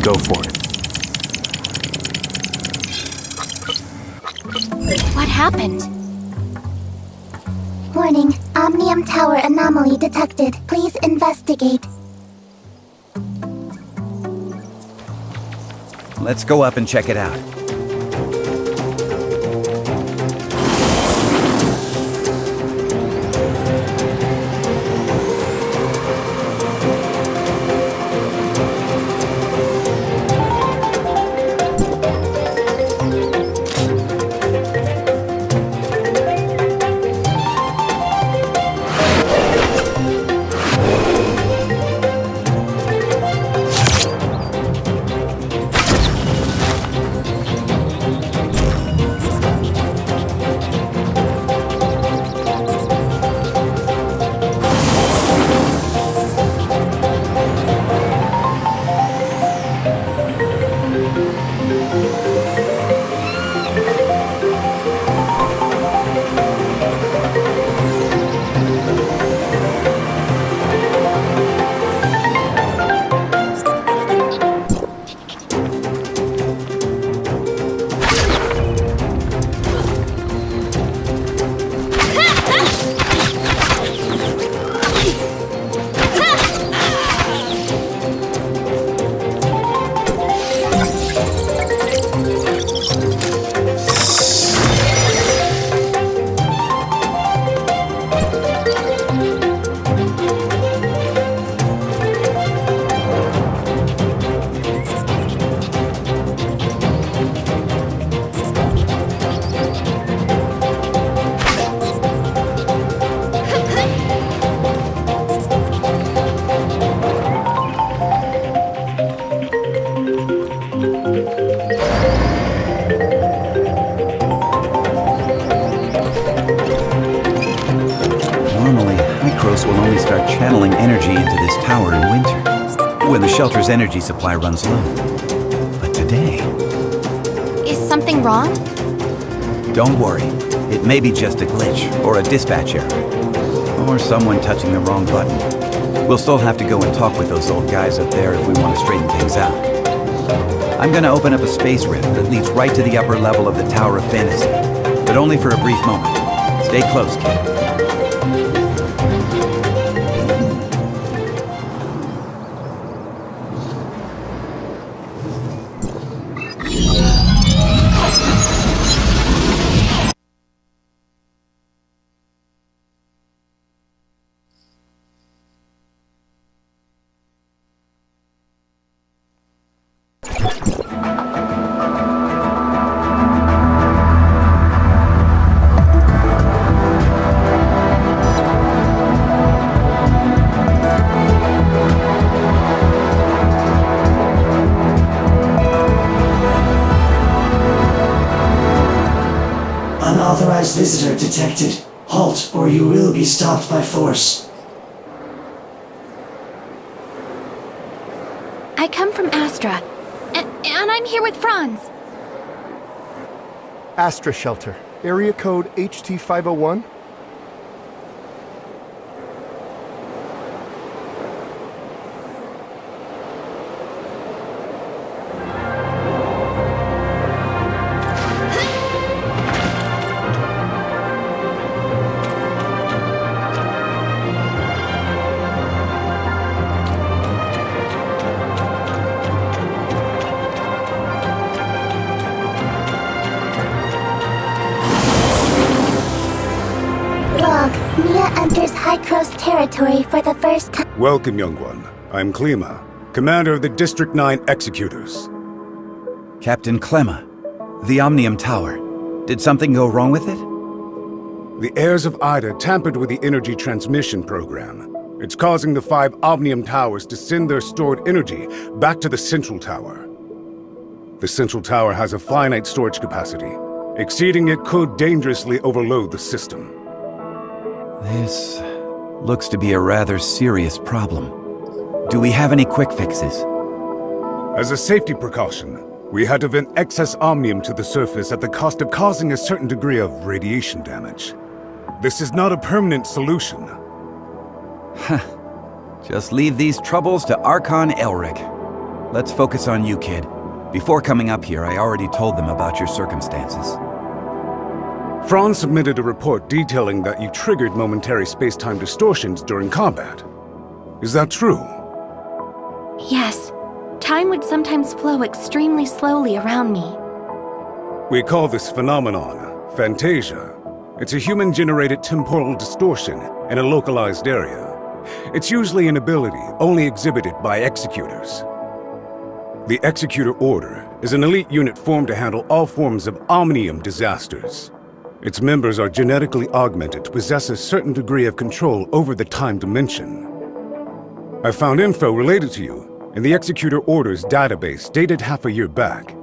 Go for it. What happened? Warning, Omnium Tower anomaly detected. Please investigate. Let's go up and check it out. Will only start channeling energy into this tower in winter, when the shelter's energy supply runs low. But today... Is something wrong? Don't worry. It may be just a glitch, or a dispatch error, or someone touching the wrong button. We'll still have to go and talk with those old guys up there if we want to straighten things out. I'm gonna open up a space rift that leads right to the upper level of the Tower of Fantasy, but only for a brief moment. Stay close, kid. Unauthorized visitor detected. Halt, or you will be stopped by force. I come from Astra, and I'm here with Franz. Astra Shelter, area code HT501. High-Cross territory for the first time. Welcome, young one. I'm Klima, commander of the District 9 Executors. Captain Clemma, the Omnium Tower. Did something go wrong with it? The heirs of Ida tampered with the energy transmission program. It's causing the 5 Omnium Towers to send their stored energy back to the Central Tower. The Central Tower has a finite storage capacity. Exceeding it could dangerously overload the system. This looks to be a rather serious problem. Do we have any quick fixes? As a safety precaution, we had to vent excess omnium to the surface at the cost of causing a certain degree of radiation damage. This is not a permanent solution. Just leave these troubles to Archon Elric. Let's focus on you, kid. Before coming up here, I already told them about your circumstances. Franz submitted a report detailing that you triggered momentary space-time distortions during combat. Is that true? Yes. Time would sometimes flow extremely slowly around me. We call this phenomenon phantasia. It's a human-generated temporal distortion in a localized area. It's usually an ability only exhibited by executors. The Executor Order is an elite unit formed to handle all forms of omnium disasters. Its members are genetically augmented to possess a certain degree of control over the time dimension. I found info related to you in the Executor Order's database dated half a year back.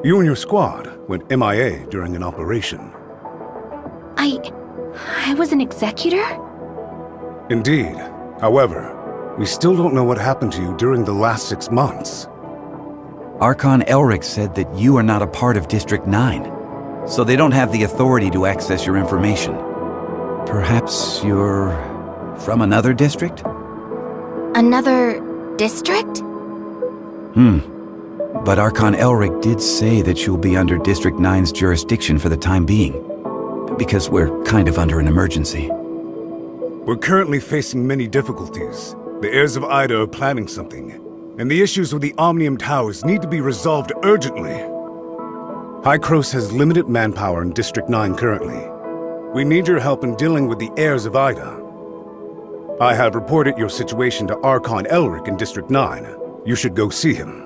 You and your squad went MIA during an operation. I was an executor? Indeed. However, we still don't know what happened to you during the last 6 months. Archon Elric said that you are not a part of District 9, so they don't have the authority to access your information. Perhaps you're from another district? Another district? But Archon Elric did say that you'll be under District 9's jurisdiction for the time being, because we're kind of under an emergency. We're currently facing many difficulties. The heirs of Ida are planning something, and the issues with the Omnium Towers need to be resolved urgently. High-Cross has limited manpower in District 9 currently. We need your help in dealing with the heirs of Ida. I have reported your situation to Archon Elric in District 9. You should go see him.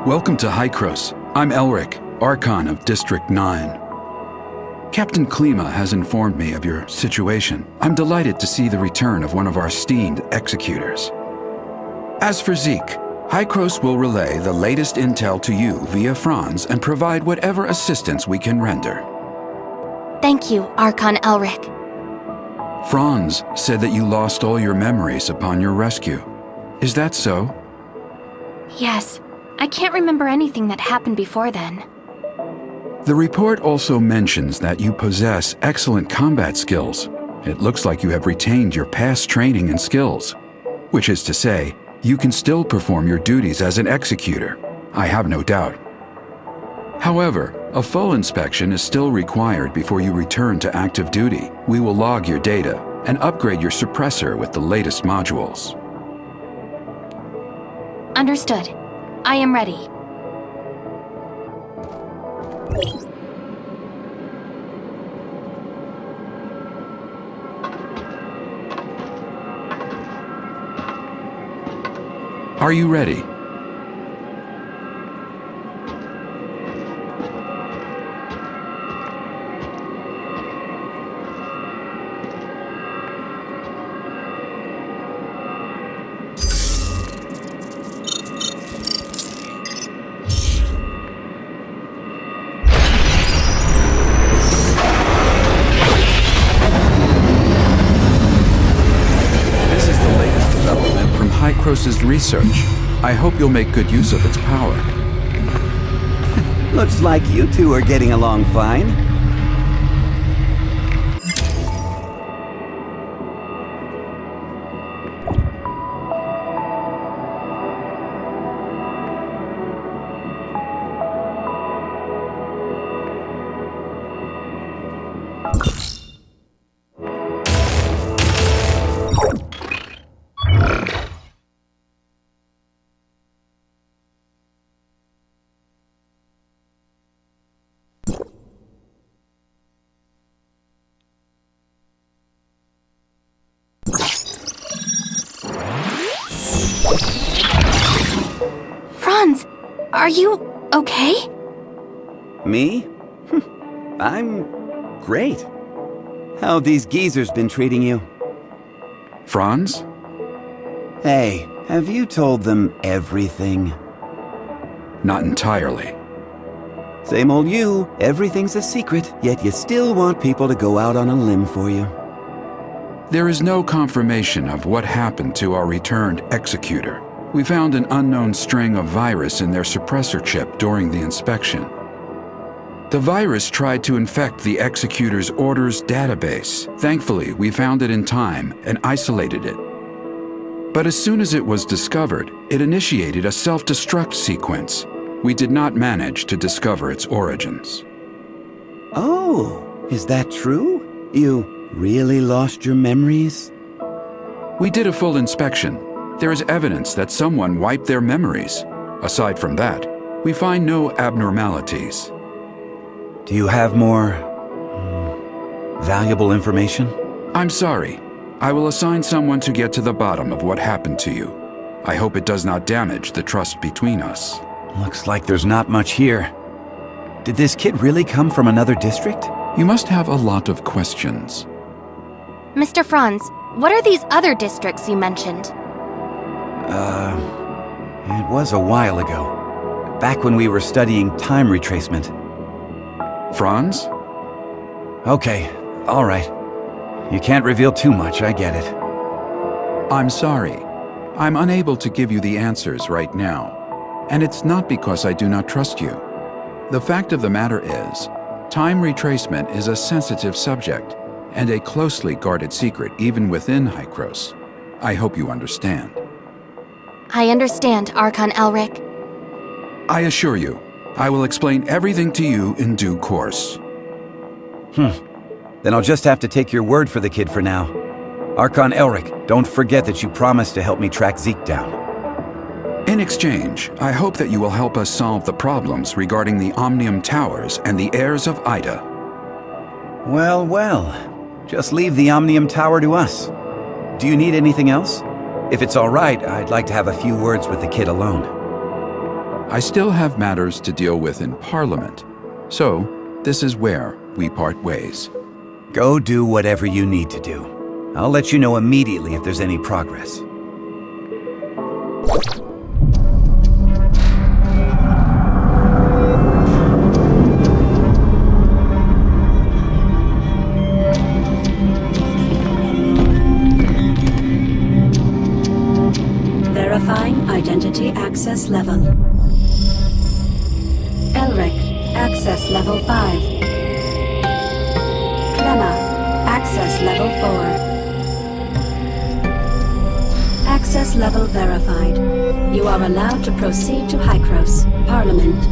Welcome to High-Cross. I'm Elric, Archon of District 9. Captain Klima has informed me of your situation. I'm delighted to see the return of one of our esteemed executors. As for Zeke, High-Cross will relay the latest intel to you via Franz and provide whatever assistance we can render. Thank you, Archon Elric. Franz said that you lost all your memories upon your rescue. Is that so? Yes. I can't remember anything that happened before then. The report also mentions that you possess excellent combat skills. It looks like you have retained your past training and skills, which is to say, you can still perform your duties as an executor. I have no doubt. However, a full inspection is still required before you return to active duty. We will log your data and upgrade your suppressor with the latest modules. Understood. I am ready. Are you ready? High-Cross's research. I hope you'll make good use of its power. Looks like you two are getting along fine. Are you okay? Me? I'm great. How have these geezers been treating you? Franz? Hey, have you told them everything? Not entirely. Same old you. Everything's a secret, yet you still want people to go out on a limb for you. There is no confirmation of what happened to our returned executor. We found an unknown string of virus in their suppressor chip during the inspection. The virus tried to infect the executor's orders database. Thankfully, we found it in time and isolated it. But as soon as it was discovered, it initiated a self-destruct sequence. We did not manage to discover its origins. Oh, is that true? You really lost your memories? We did a full inspection. There is evidence that someone wiped their memories. Aside from that, we find no abnormalities. Do you have more valuable information? I'm sorry. I will assign someone to get to the bottom of what happened to you. I hope it does not damage the trust between us. Looks like there's not much here. Did this kid really come from another district? You must have a lot of questions. Mr. Franz, what are these other districts you mentioned? It was a while ago. Back when we were studying time retracement. Franz? Okay, all right. You can't reveal too much, I get it. I'm sorry. I'm unable to give you the answers right now. And it's not because I do not trust you. The fact of the matter is, time retracement is a sensitive subject and a closely guarded secret even within Hykros. I hope you understand. I understand, Archon Elric. I assure you, I will explain everything to you in due course. Then I'll just have to take your word for the kid for now. Archon Elric, don't forget that you promised to help me track Zeke down. In exchange, I hope that you will help us solve the problems regarding the Omnium Towers and the heirs of Ida. Well, well. Just leave the Omnium Tower to us. Do you need anything else? If it's all right, I'd like to have a few words with the kid alone. I still have matters to deal with in Parliament, so this is where we part ways. Go do whatever you need to do. I'll let you know immediately if there's any progress. Verifying identity access level. Elric, access level 5. Clemma, access level 4. Access level verified. You are allowed to proceed to Hykros, Parliament.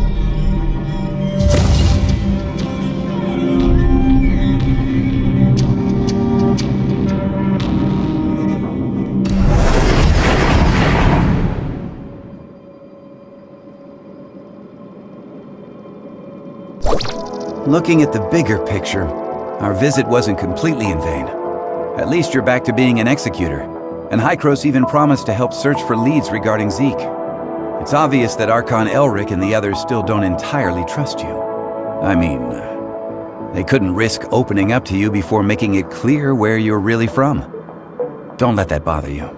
Looking at the bigger picture, our visit wasn't completely in vain. At least you're back to being an executor, and Hykros even promised to help search for leads regarding Zeke. It's obvious that Archon Elric and the others still don't entirely trust you. I mean, they couldn't risk opening up to you before making it clear where you're really from. Don't let that bother you.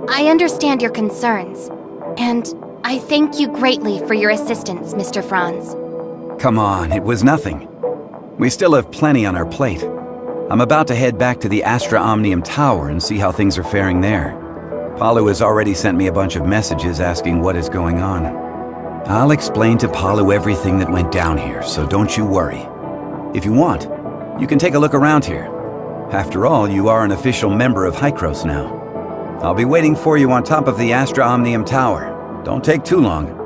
I understand your concerns, and I thank you greatly for your assistance, Mr. Franz. Come on, it was nothing. We still have plenty on our plate. I'm about to head back to the Astra Omnium Tower and see how things are faring there. Palu has already sent me a bunch of messages asking what is going on. I'll explain to Palu everything that went down here, so don't you worry. If you want, you can take a look around here. After all, you are an official member of Hykros now. I'll be waiting for you on top of the Astra Omnium Tower. Don't take too long.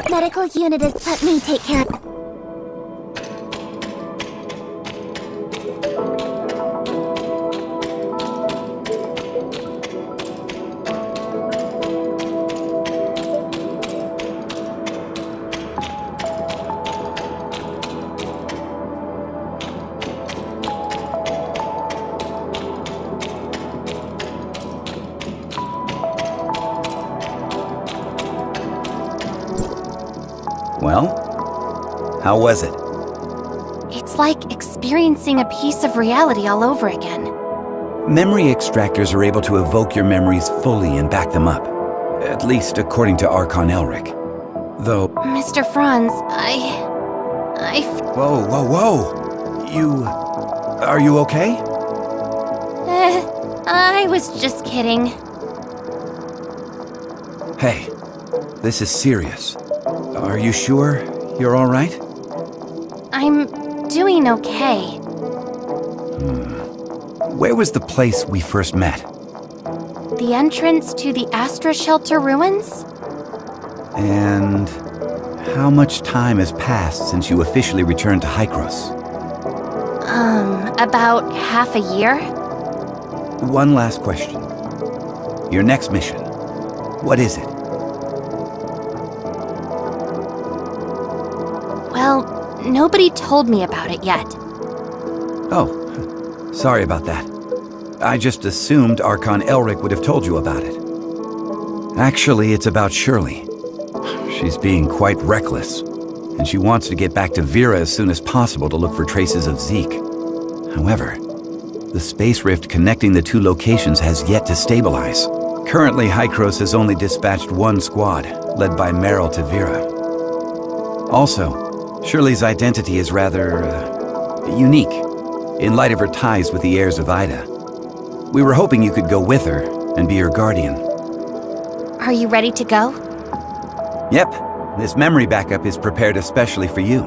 Medical unit is... Let me take care of... Well, how was it? It's like experiencing a piece of reality all over again. Memory extractors are able to evoke your memories fully and back them up. At least according to Archon Elric. Though... Mr. Franz, Whoa, whoa, whoa! You... Are you okay? I was just kidding. Hey, this is serious. Are you sure you're all right? I'm doing okay. Where was the place we first met? The entrance to the Astra Shelter ruins? And how much time has passed since you officially returned to Hykros? About half a year? One last question. Your next mission, what is it? Well, nobody told me about it yet. Oh, sorry about that. I just assumed Archon Elric would have told you about it. Actually, it's about Shirley. She's being quite reckless, and she wants to get back to Vera as soon as possible to look for traces of Zeke. However, the space rift connecting the two locations has yet to stabilize. Currently, Hykros has only dispatched one squad, led by Meryl to Vera. Also, Shirley's identity is rather, unique, in light of her ties with the heirs of Ida. We were hoping you could go with her and be her guardian. Are you ready to go? Yep, this memory backup is prepared especially for you.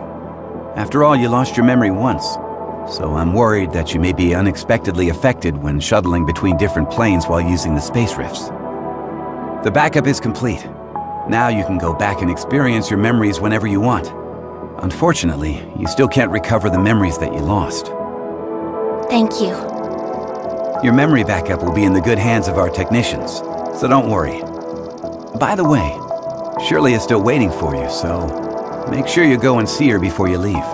After all, you lost your memory once, so I'm worried that you may be unexpectedly affected when shuttling between different planes while using the space rifts. The backup is complete. Now you can go back and experience your memories whenever you want. Unfortunately, you still can't recover the memories that you lost. Thank you. Your memory backup will be in the good hands of our technicians, so don't worry. By the way, Shirley is still waiting for you, so make sure you go and see her before you leave.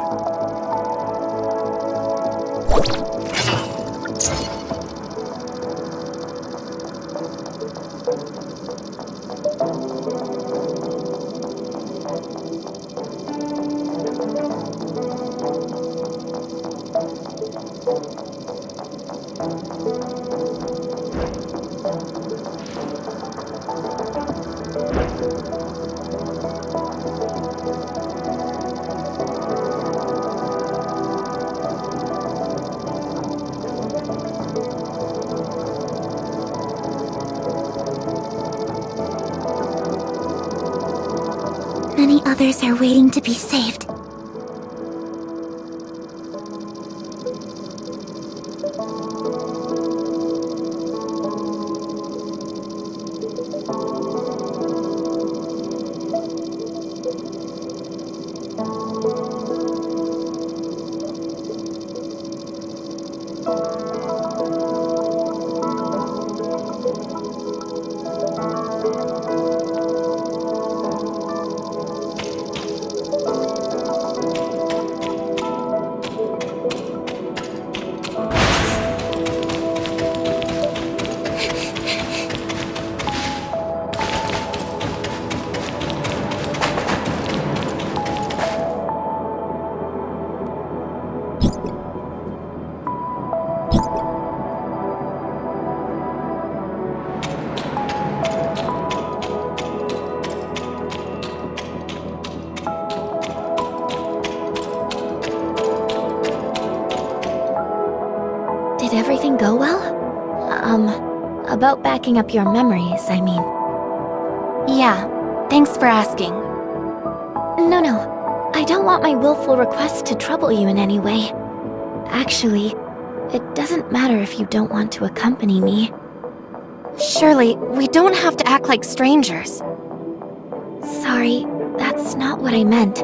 Many others are waiting to be saved. Did everything go well? About backing up your memories, I mean. Yeah, thanks for asking. No, I don't want my willful request to trouble you in any way. Actually, it doesn't matter if you don't want to accompany me. Shirley, we don't have to act like strangers. Sorry, that's not what I meant.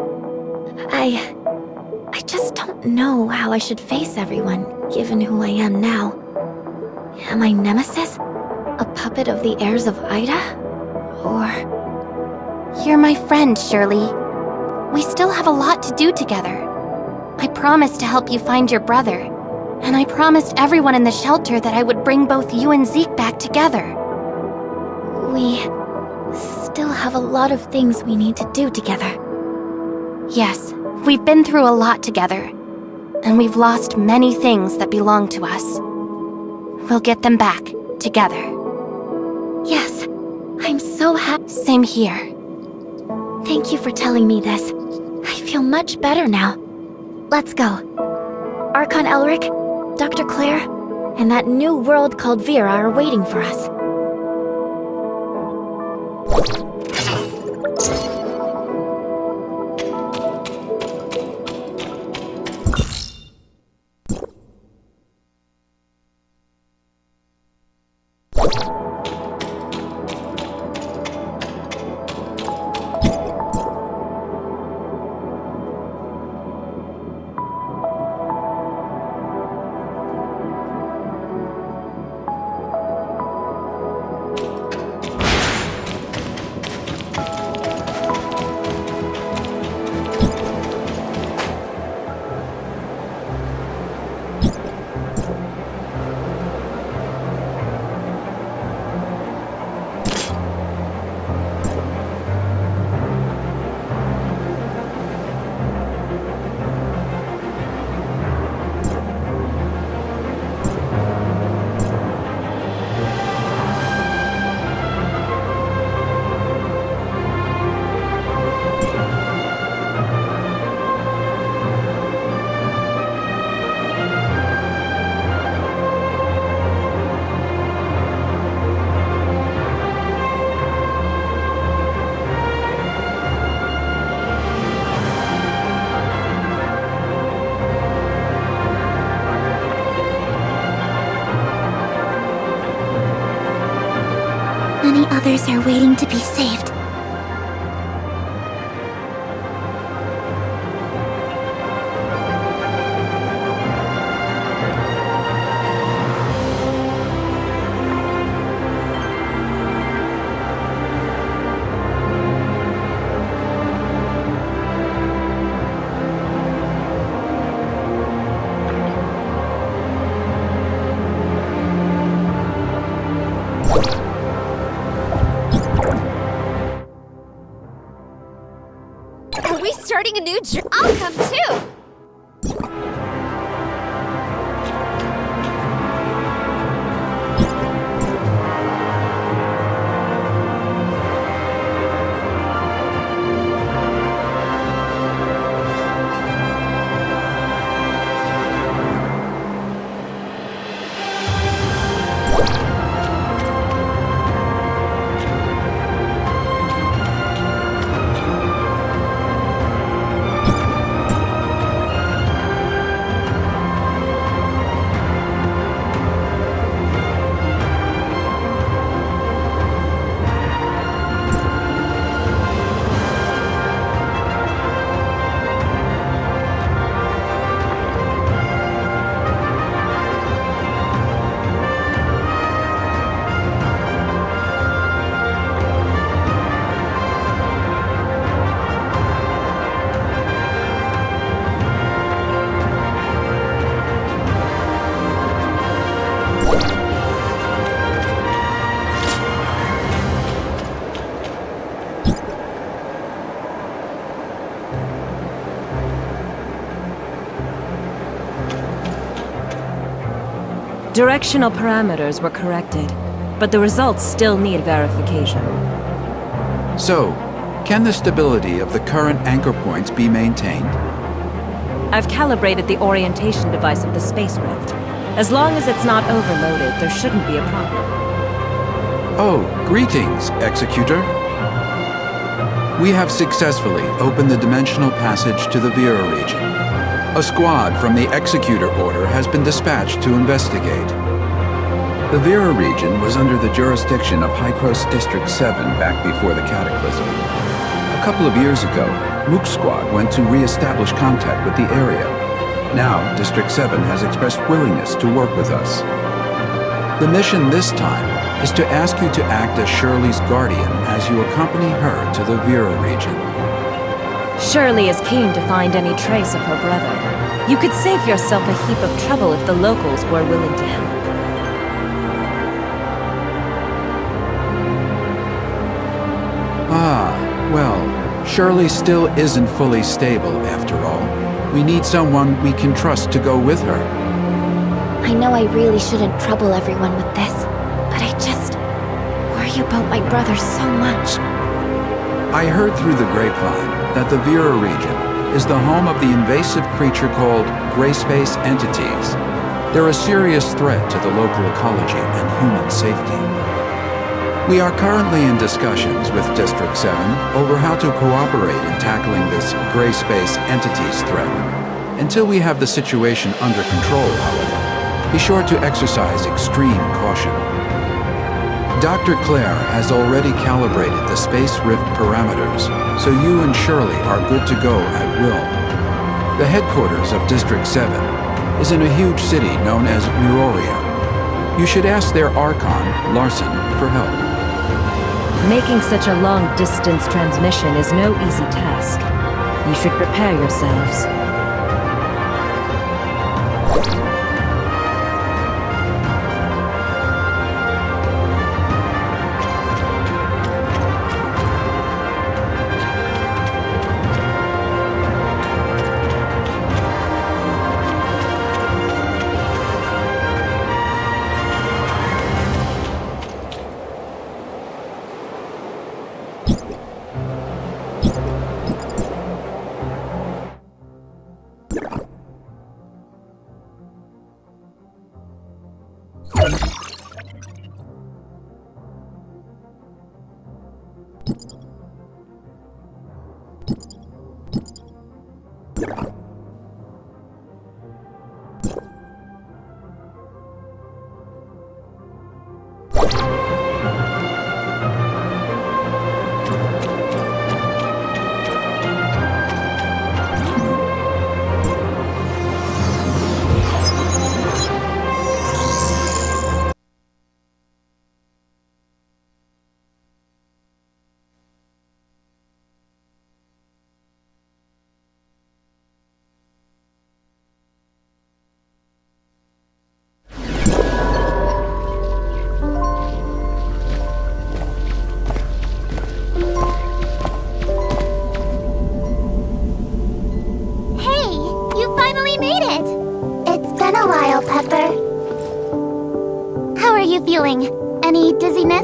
I just don't know how I should face everyone, given who I am now. Am I Nemesis? A puppet of the heirs of Ida? Or... You're my friend, Shirley. We still have a lot to do together. I promised to help you find your brother, and I promised everyone in the shelter that I would bring both you and Zeke back together. We still have a lot of things we need to do together. Yes, we've been through a lot together, and we've lost many things that belong to us. We'll get them back, together. Yes, I'm so happy. Same here. Thank you for telling me this. I feel much better now. Let's go. Archon Elric, Dr. Claire, and that new world called Vera are waiting for us. Many others are waiting to be saved. Are we starting a new journey? I'll come too! Directional parameters were corrected, but the results still need verification. So, can the stability of the current anchor points be maintained? I've calibrated the orientation device of the Space Rift. As long as it's not overloaded, there shouldn't be a problem. Oh, greetings, Executor. We have successfully opened the dimensional passage to the Vera region. A squad from the Executor Order has been dispatched to investigate. The Vera region was under the jurisdiction of Hycros District 7 back before the Cataclysm. A couple of years ago, Mook's squad went to re-establish contact with the area. Now, District 7 has expressed willingness to work with us. The mission this time is to ask you to act as Shirley's guardian as you accompany her to the Vera region. Shirley is keen to find any trace of her brother. You could save yourself a heap of trouble if the locals were willing to help. Ah, well, Shirley still isn't fully stable after all. We need someone we can trust to go with her. I know I really shouldn't trouble everyone with this, but I just worry about my brother so much. I heard through the grapevine that the Vera region is the home of the invasive creature called gray space entities. They're a serious threat to the local ecology and human safety. We are currently in discussions with District 7 over how to cooperate in tackling this gray space entities threat. Until we have the situation under control, however, be sure to exercise extreme caution. Dr. Claire has already calibrated the Space Rift parameters, so you and Shirley are good to go at will. The headquarters of District 7 is in a huge city known as Miroria. You should ask their Archon, Larson, for help. Making such a long-distance transmission is no easy task. You should prepare yourselves.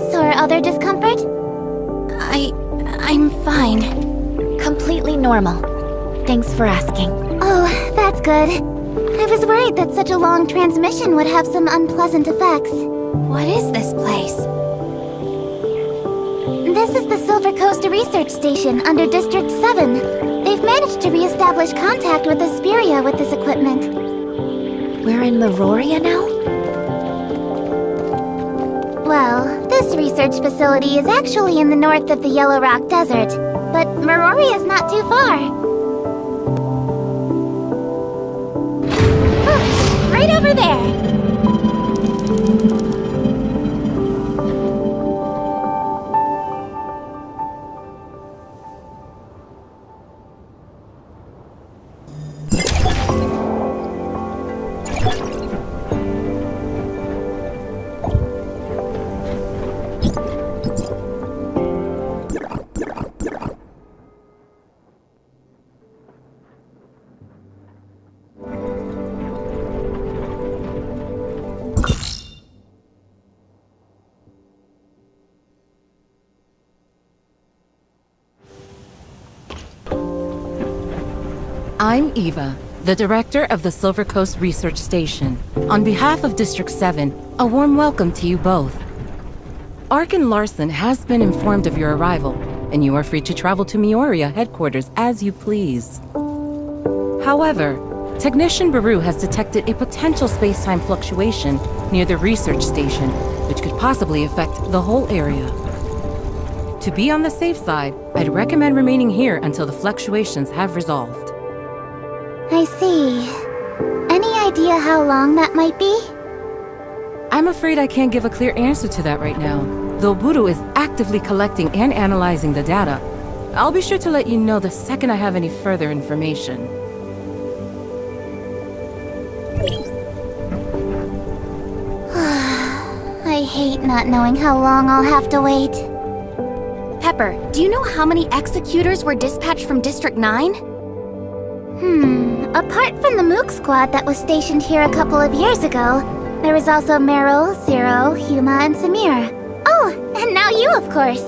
illness or other discomfort? I'm fine. Completely normal. Thanks for asking. Oh, that's good. I was worried that such a long transmission would have some unpleasant effects. What is this place? This is the Silver Coast Research Station under District 7. They've managed to re-establish contact with Asperia with this equipment. We're in Meroria now? Well, this research facility is actually in the north of the Yellow Rock Desert, but Meroria is not too far. Look, right over there. I'm Eva, the director of the Silver Coast Research Station. On behalf of District 7, a warm welcome to you both. Arkin Larson has been informed of your arrival, and you are free to travel to Meoria headquarters as you please. However, Technician Baru has detected a potential space-time fluctuation near the research station, which could possibly affect the whole area. To be on the safe side, I'd recommend remaining here until the fluctuations have resolved. I see. Any idea how long that might be? I'm afraid I can't give a clear answer to that right now, though Buru is actively collecting and analyzing the data. I'll be sure to let you know the second I have any further information. I hate not knowing how long I'll have to wait. Pepper, do you know how many executors were dispatched from District 9? Apart from the Mook squad that was stationed here a couple of years ago, there was also Meryl, Zero, Huma, and Samir. Oh, and now you, of course.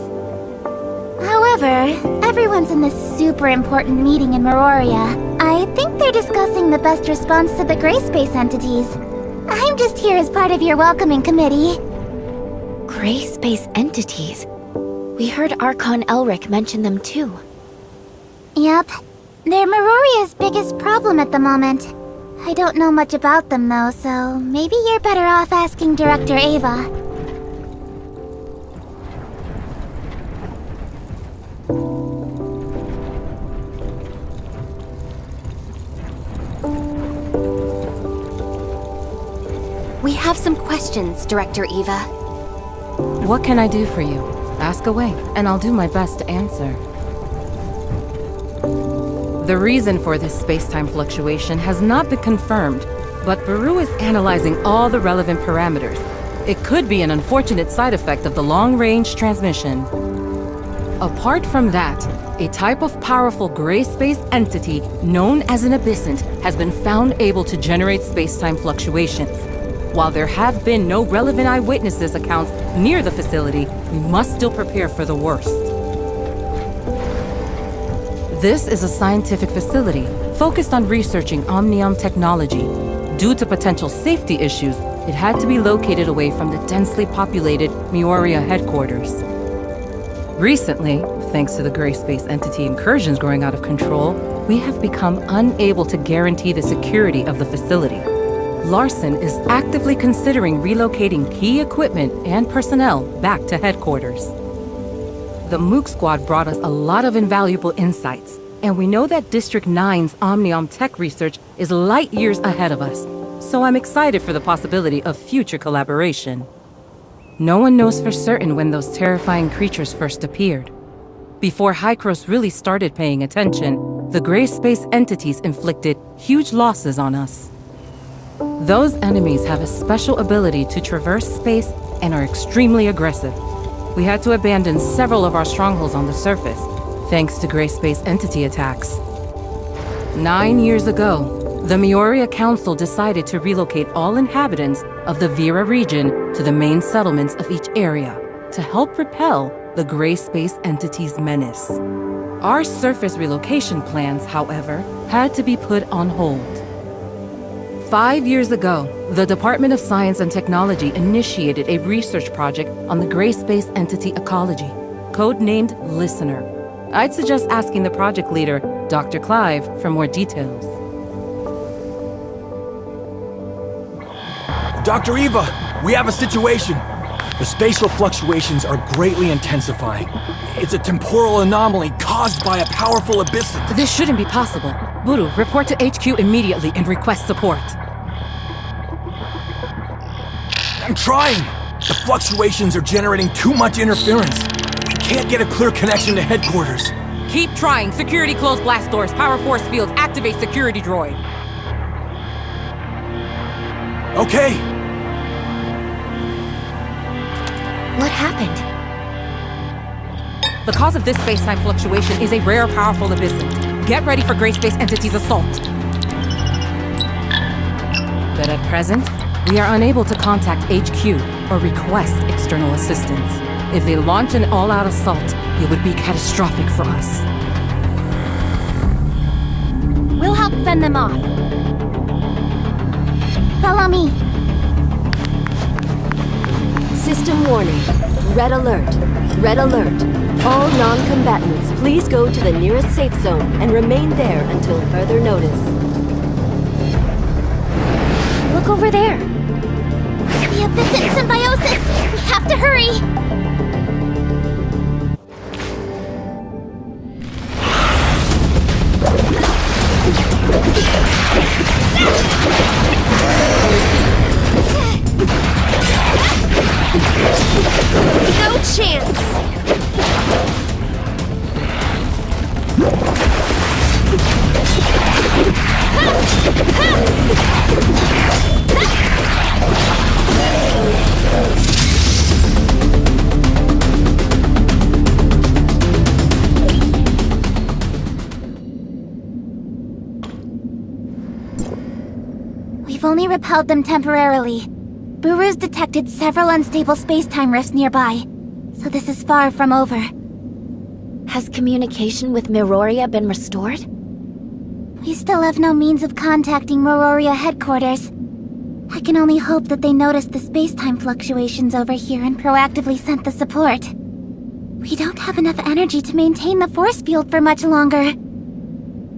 However, everyone's in this super important meeting in Meroria. I think they're discussing the best response to the gray space entities. I'm just here as part of your welcoming committee. Gray space entities. We heard Archon Elric mention them too. Yep. They're Meroria's biggest problem at the moment. I don't know much about them though, so maybe you're better off asking Director Ava. We have some questions, Director Eva. What can I do for you? Ask away, and I'll do my best to answer. The reason for this space-time fluctuation has not been confirmed, but Baru is analyzing all the relevant parameters. It could be an unfortunate side effect of the long-range transmission. Apart from that, a type of powerful gray space entity known as an abyssant has been found able to generate space-time fluctuations. While there have been no relevant eyewitnesses accounts near the facility, we must still prepare for the worst. This is a scientific facility focused on researching omnium technology. Due to potential safety issues, it had to be located away from the densely populated Meoria headquarters. Recently, thanks to the gray space entity incursions growing out of control, we have become unable to guarantee the security of the facility. Larson is actively considering relocating key equipment and personnel back to headquarters. The Mook Squad brought us a lot of invaluable insights, and we know that District 9's Omnium tech research is light years ahead of us, so I'm excited for the possibility of future collaboration. No one knows for certain when those terrifying creatures first appeared. Before Hykros really started paying attention, the gray space entities inflicted huge losses on us. Those enemies have a special ability to traverse space and are extremely aggressive. We had to abandon several of our strongholds on the surface, thanks to gray space entity attacks. 9 years ago, the Meoria Council decided to relocate all inhabitants of the Vera region to the main settlements of each area. to help repel the gray space entity's menace. Our surface relocation plans, however, had to be put on hold. 5 years ago, the Department of Science and Technology initiated a research project on the gray space entity ecology, codenamed Listener. I'd suggest asking the project leader, Dr. Clive, for more details. Dr. Eva, we have a situation. The spatial fluctuations are greatly intensifying. It's a temporal anomaly caused by a powerful abyss. This shouldn't be possible. Buru, report to HQ immediately and request support. I'm trying! The fluctuations are generating too much interference. We can't get a clear connection to headquarters. Keep trying. Security close blast doors. Power force field. Activate security droid. Okay. What happened? The cause of this space-time fluctuation is a rare, powerful abyssal. Get ready for Gray Space Entity's assault. But at present, we are unable to contact HQ or request external assistance. If they launch an all-out assault, it would be catastrophic for us. We'll help fend them off. Follow me. System warning. Red alert. Red alert. All non-combatants, please go to the nearest safe zone and remain there until further notice. Look over there. The abyss in symbiosis! We have to hurry! No chance! We've only repelled them temporarily. Buru's detected several unstable space-time rifts nearby, so this is far from over. Has communication with Miroria been restored? We still have no means of contacting Miroria headquarters. I can only hope that they noticed the space-time fluctuations over here and proactively sent the support. We don't have enough energy to maintain the force field for much longer.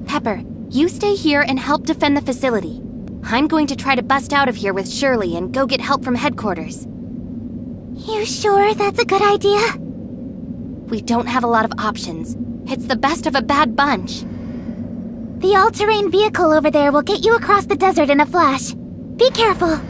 Pepper, you stay here and help defend the facility. I'm going to try to bust out of here with Shirley and go get help from headquarters. You sure that's a good idea? We don't have a lot of options. It's the best of a bad bunch. The all-terrain vehicle over there will get you across the desert in a flash. Be careful.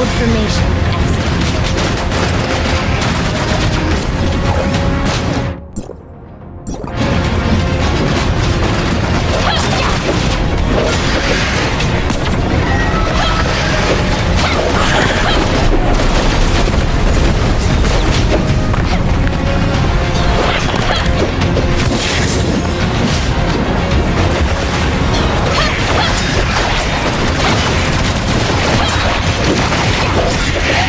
Hold formation. Exit. Yeah!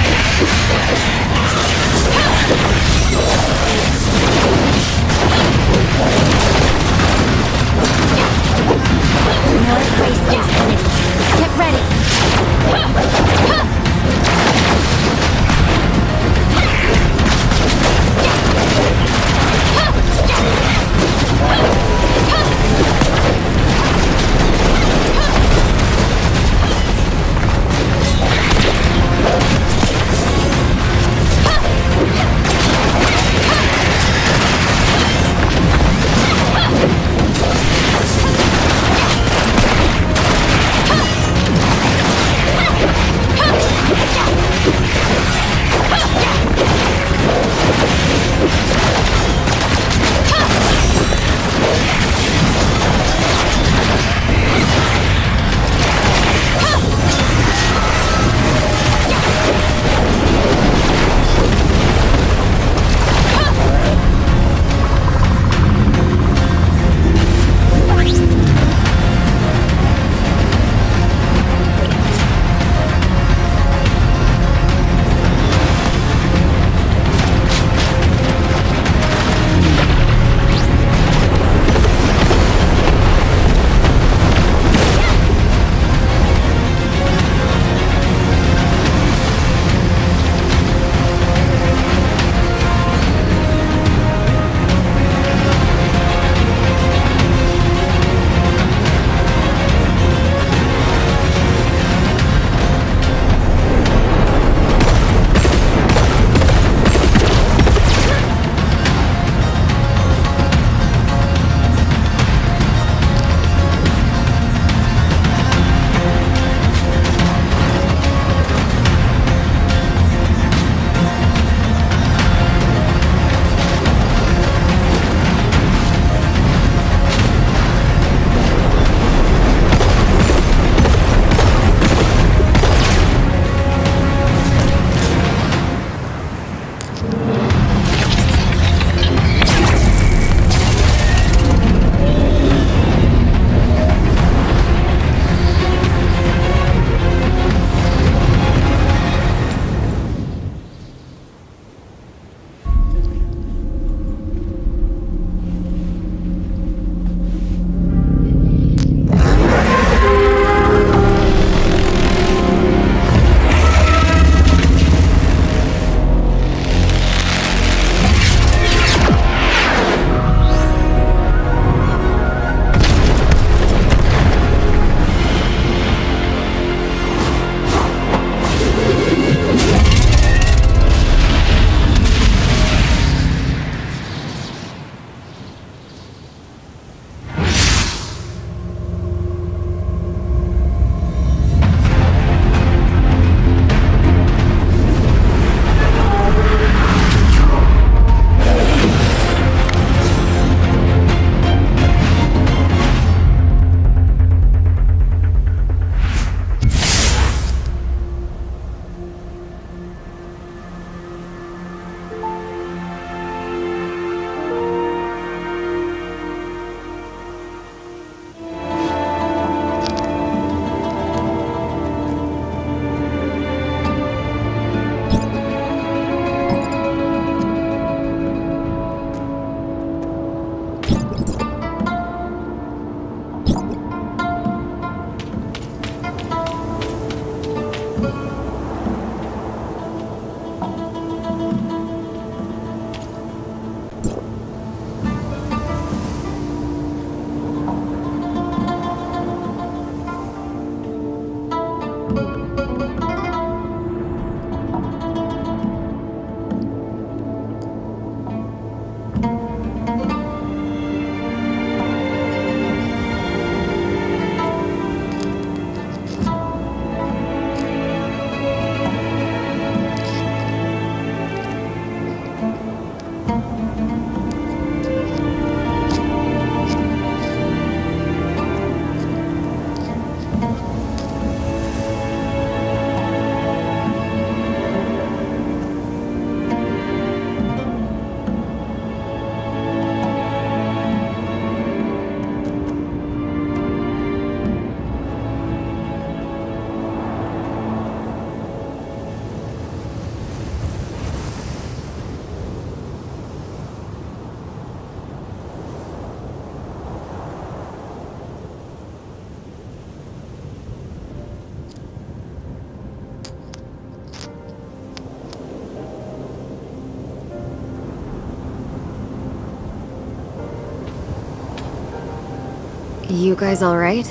You guys alright?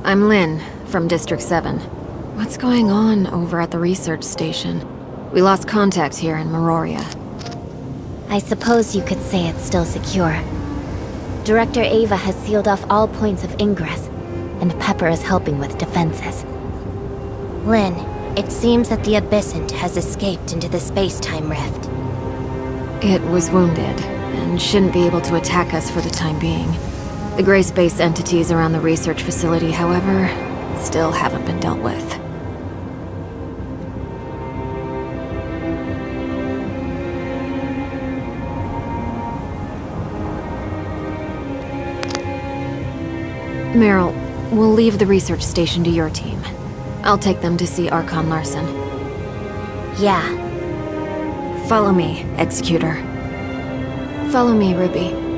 I'm Lynn, from District 7. What's going on over at the research station? We lost contact here in Meroria. I suppose you could say it's still secure. Director Ava has sealed off all points of ingress, and Pepper is helping with defenses. Lynn, it seems that the Abyssant has escaped into the space-time rift. It was wounded, and shouldn't be able to attack us for the time being. The gray space entities around the research facility, however, still haven't been dealt with. Meryl, we'll leave the research station to your team. I'll take them to see Archon Larson. Yeah. Follow me, Executor. Follow me, Ruby.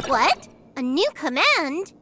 What? A new command?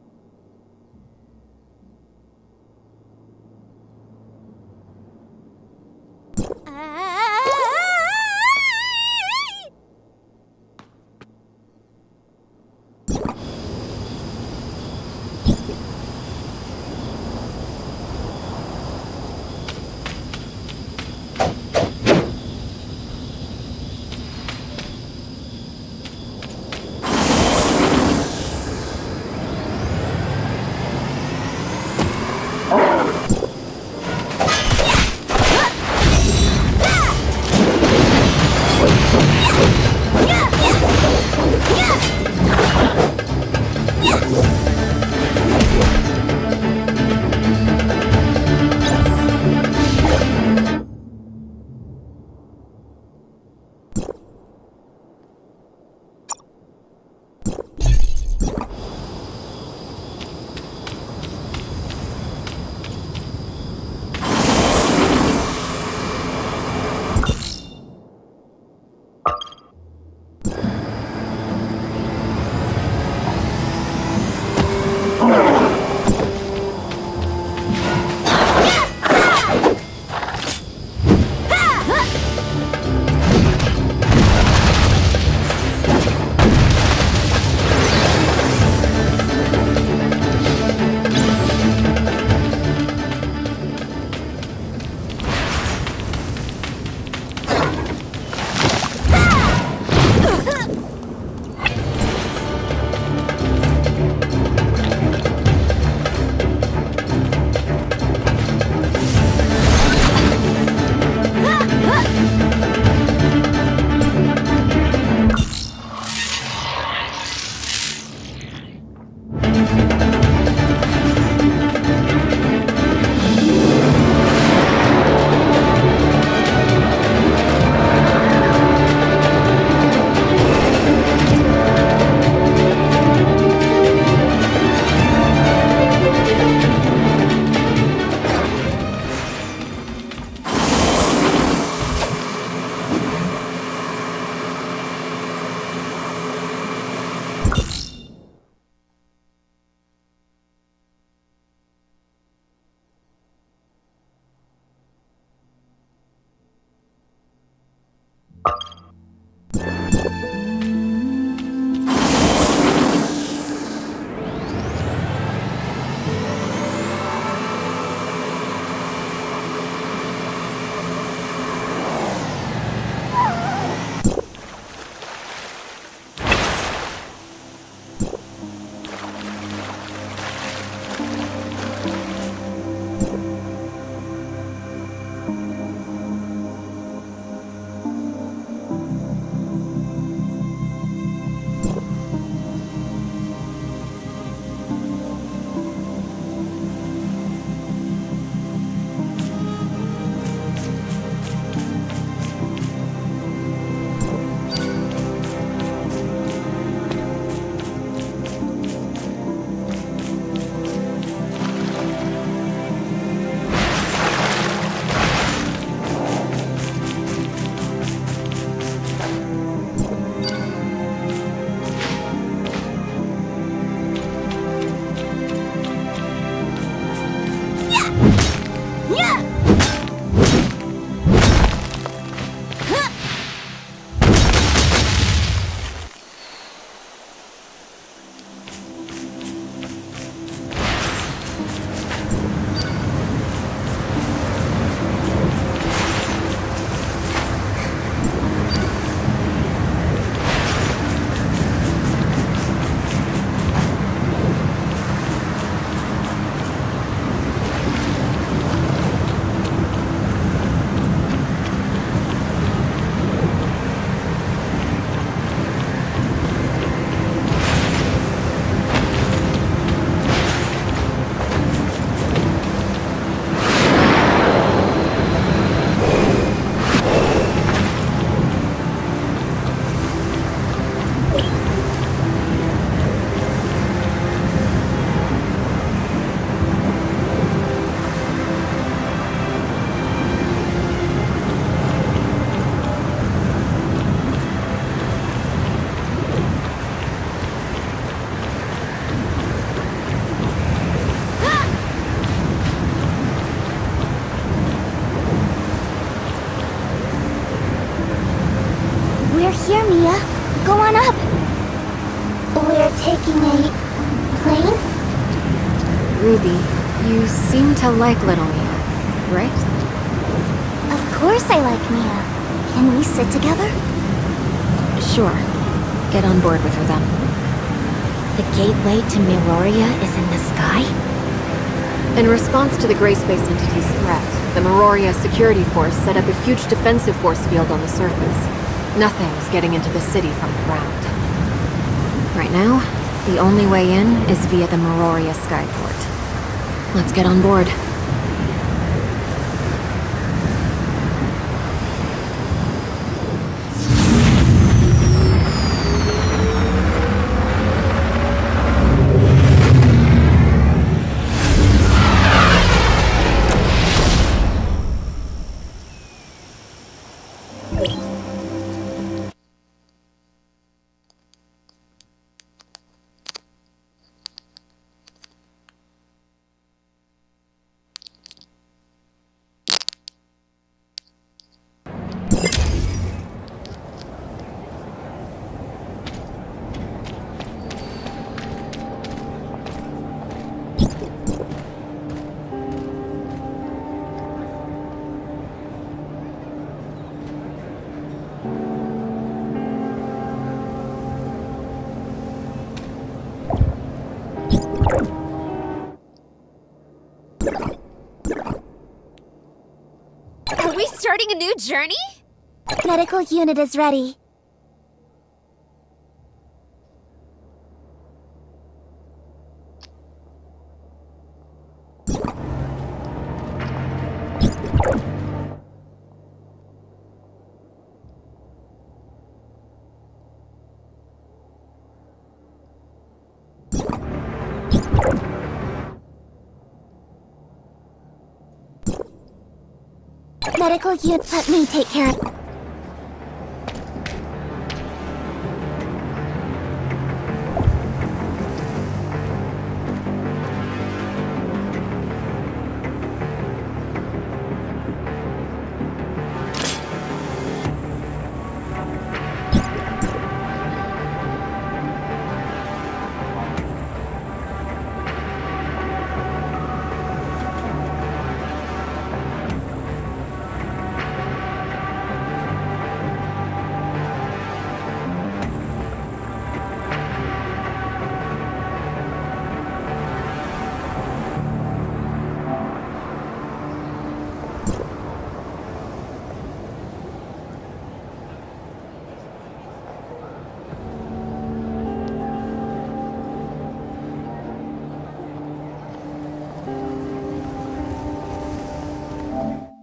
Go on up. We're taking a plane? Ruby, you seem to like little Mia, right? Of course I like Mia. Can we sit together? Sure. Get on board with her then. The gateway to Miroria is in the sky? In response to the Gray Space Entity's threat, the Miroria Security Force set up a huge defensive force field on the surface. Nothing's getting into the city from the ground. Right now, the only way in is via the Miroria Skyport. Let's get on board. Are we starting a new journey? Medical unit is ready. Medical unit, let me take care of...